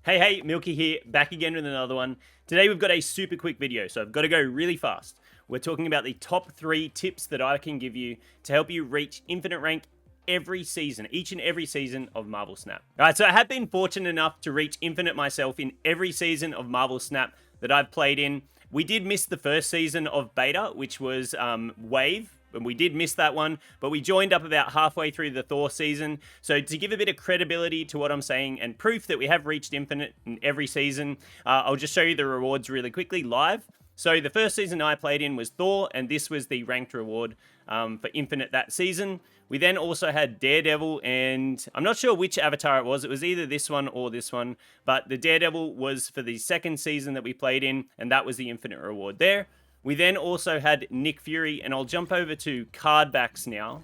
Hey, Milky here, back again with another one. Today we've got a super quick video, so I've got to go really fast. We're talking about the top 3 tips that I can give you to help you reach infinite rank every season, each and every season of MarvelSNAP. Alright, so I have been fortunate enough to reach infinite myself in every season of MarvelSNAP that I've played in. We did miss the first season of beta, which was Wave, and we did miss that one, but we joined up about halfway through the Thor season. So to give a bit of credibility to what I'm saying and proof that we have reached infinite in every season, I'll just show you the rewards really quickly live. So the first season I played in was Thor, and this was the ranked reward for infinite that season. We then also had Daredevil, and I'm not sure which avatar it was. It was either this one or this one, but the Daredevil was for the second season that we played in, and that was the infinite reward there. We then also had Nick Fury, and I'll jump over to card backs now,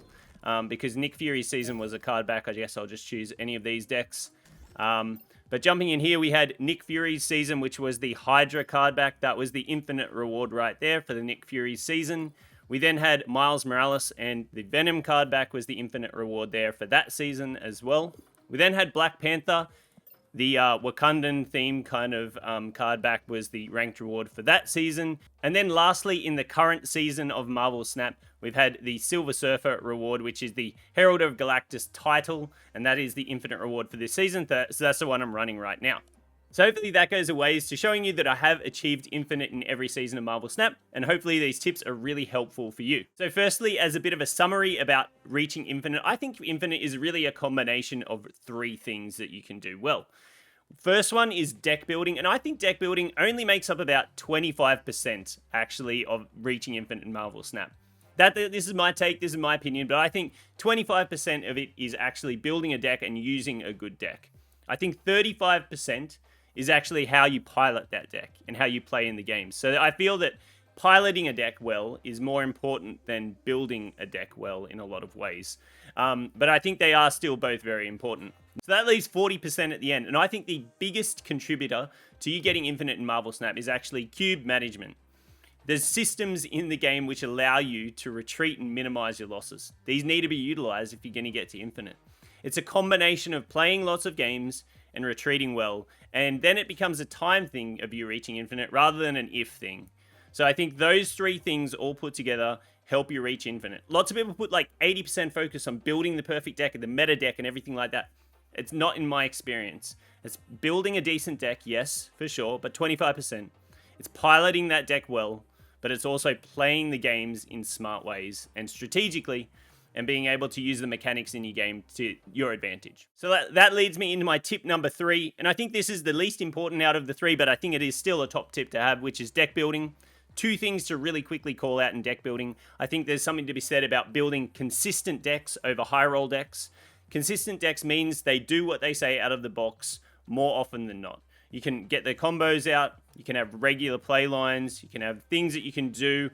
because Nick Fury's season was a card back. I guess I'll just choose any of these decks. But jumping in here, we had Nick Fury's season, which was the Hydra card back. That was the infinite reward right there for the Nick Fury's season. We then had Miles Morales, and the Venom card back was the infinite reward there for that season as well. We then had Black Panther. The Wakandan theme kind of card back was the ranked reward for that season. And then lastly, in the current season of MarvelSNAP, we've had the Silver Surfer reward, which is the Herald of Galactus title, and that is the infinite reward for this season. So that's the one I'm running right now. So hopefully that goes a ways to showing you that I have achieved infinite in every season of MarvelSNAP, and hopefully these tips are really helpful for you. So firstly, as a bit of a summary about reaching infinite, I think infinite is really a combination of 3 things that you can do well. First one is deck building, and I think deck building only makes up about 25% actually of reaching infinite in MarvelSNAP. This is my take, this is my opinion, but I think 25% of it is actually building a deck and using a good deck. I think 35% is actually how you pilot that deck and how you play in the game. So I feel that piloting a deck well is more important than building a deck well in a lot of ways. But I think they are still both very important. So that leaves 40% at the end. And I think the biggest contributor to you getting infinite in MarvelSNAP is actually cube management. There's systems in the game which allow you to retreat and minimize your losses. These need to be utilized if you're going to get to infinite. It's a combination of playing lots of games and retreating well, and then it becomes a time thing of you reaching infinite rather than an if thing. So I think those 3 things all put together help you reach infinite. Lots of people put like 80% focus on building the perfect deck and the meta deck and everything like that. It's not in my experience. It's building a decent deck, yes, for sure, but 25%. It's piloting that deck well, but it's also playing the games in smart ways and strategically, and being able to use the mechanics in your game to your advantage. So that leads me into my tip number 3, and I think this is the least important out of the 3, but I think it is still a top tip to have, which is deck building. 2 things to really quickly call out in deck building. I think there's something to be said about building consistent decks over high roll decks. Consistent decks means they do what they say out of the box more often than not. You can get the combos out, you can have regular play lines, you can have things that you can do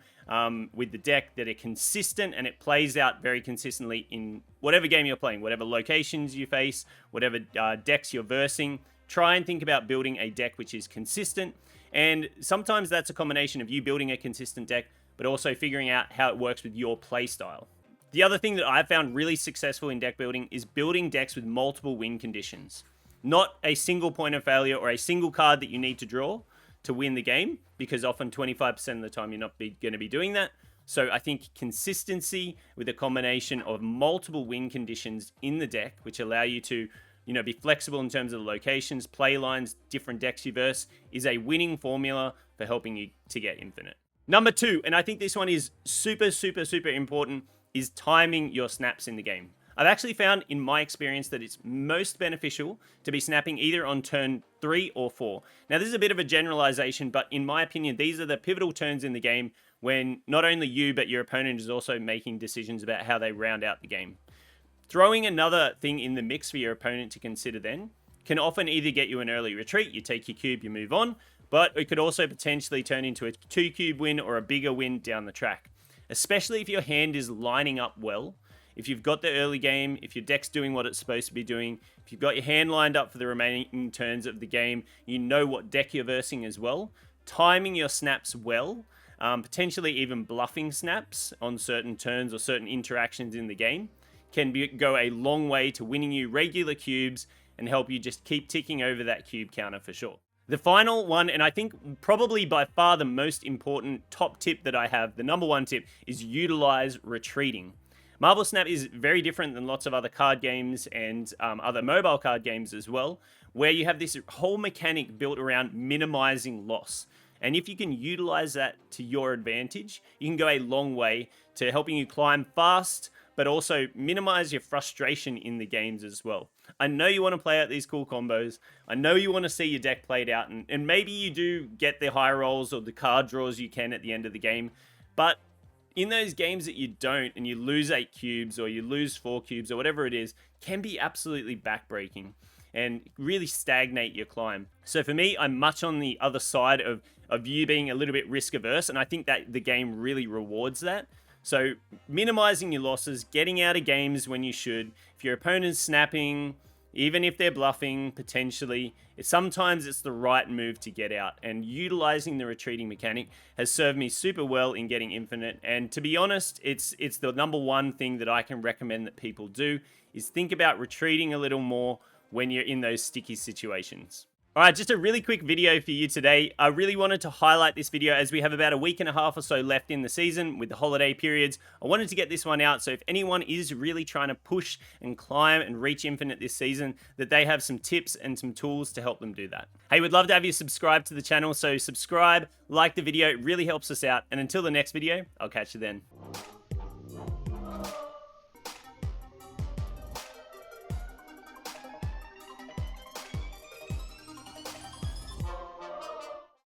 with the deck that are consistent, and it plays out very consistently in whatever game you're playing, whatever locations you face, whatever decks you're versing. Try and think about building a deck which is consistent, and sometimes that's a combination of you building a consistent deck, but also figuring out how it works with your play style. The other thing that I've found really successful in deck building is building decks with multiple win conditions. Not a single point of failure or a single card that you need to draw to win the game, because often 25% of the time you're not going to be doing that. So I think consistency with a combination of multiple win conditions in the deck, which allow you to, be flexible in terms of the locations, play lines, different decks you verse, is a winning formula for helping you to get infinite. Number 2, and I think this one is super, super, super important, is timing your snaps in the game. I've actually found in my experience that it's most beneficial to be snapping either on turn 3 or 4. Now this is a bit of a generalization, but in my opinion, these are the pivotal turns in the game when not only you, but your opponent is also making decisions about how they round out the game. Throwing another thing in the mix for your opponent to consider then can often either get you an early retreat, you take your cube, you move on, but it could also potentially turn into a 2 cube win or a bigger win down the track. Especially if your hand is lining up well. If you've got the early game, if your deck's doing what it's supposed to be doing, if you've got your hand lined up for the remaining turns of the game, you know what deck you're versing as well. Timing your snaps well, potentially even bluffing snaps on certain turns or certain interactions in the game, can go a long way to winning you regular cubes and help you just keep ticking over that cube counter for sure. The final one, and I think probably by far the most important top tip that I have, the number one tip, is utilize retreating. MarvelSNAP is very different than lots of other card games and other mobile card games as well, where you have this whole mechanic built around minimizing loss. And if you can utilize that to your advantage, you can go a long way to helping you climb fast, but also minimize your frustration in the games as well. I know you want to play out these cool combos. I know you want to see your deck played out, and maybe you do get the high rolls or the card draws you can at the end of the game, but in those games that you don't, and you lose 8 cubes or you lose 4 cubes or whatever it is, can be absolutely backbreaking and really stagnate your climb. So for me, I'm much on the other side of you being a little bit risk averse, and I think that the game really rewards that. So minimizing your losses, getting out of games when you should. If your opponent's snapping, even if they're bluffing, potentially, sometimes it's the right move to get out. And utilizing the retreating mechanic has served me super well in getting infinite. And to be honest, it's the number one thing that I can recommend that people do, is think about retreating a little more when you're in those sticky situations. All right, just a really quick video for you today. I really wanted to highlight this video as we have about a week and a half or so left in the season with the holiday periods. I wanted to get this one out, so if anyone is really trying to push and climb and reach infinite this season, that they have some tips and some tools to help them do that. Hey, we'd love to have you subscribe to the channel, so subscribe, like the video, it really helps us out. And until the next video, I'll catch you then.